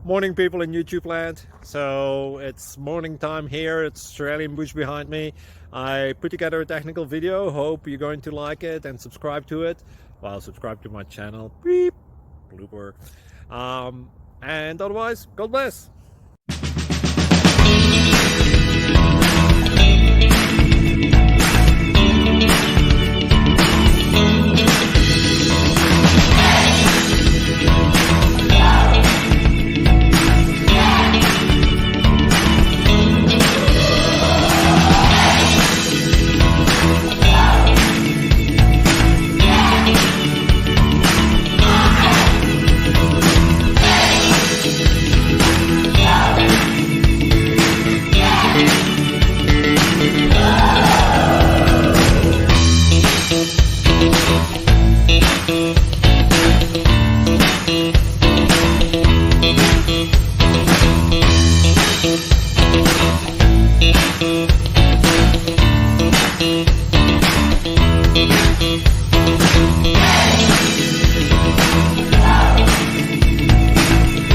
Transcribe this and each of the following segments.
Morning, people in YouTube land. So it's morning time here. It's Australian bush behind me. I put together a technical video. Hope you're going to like it and subscribe to it. Well, subscribe to my channel. Beep. Blooper. And otherwise, God bless.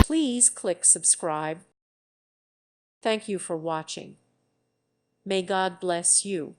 Please click subscribe. Thank you for watching. May God bless you.